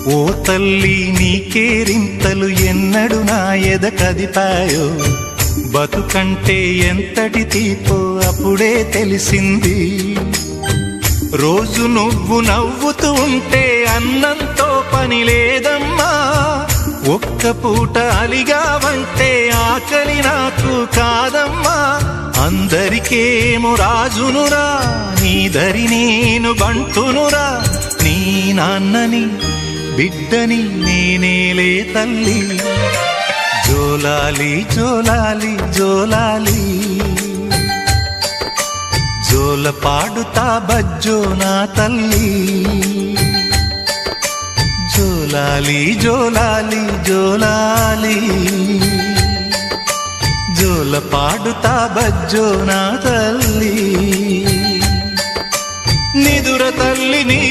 ఓ తల్లి నీకేరింతలు ఎన్నడు నా ఎద కదిపాయో, బతుకంటే ఎంతటి తీపో అప్పుడే తెలిసింది. రోజు నువ్వు నవ్వుతూ ఉంటే అన్నంతో పని లేదమ్మా, ఒక్క పూట అలిగావంటే ఆకలి నాకు కాదమ్మా. అందరికేమో రాజునురా, నీ దరి నేను బంటునురా, నీ నాన్నని బిడ్డని నేనేలే తల్లి. జోలాలి జోలాలి జోలాలి, జోల పాడుతా బజ్జో నా తల్లి. జోలాలి జోలాలి జోలాలి, జోల పాడుతా బజ్జో నా తల్లి. నిదుర తల్లి నీ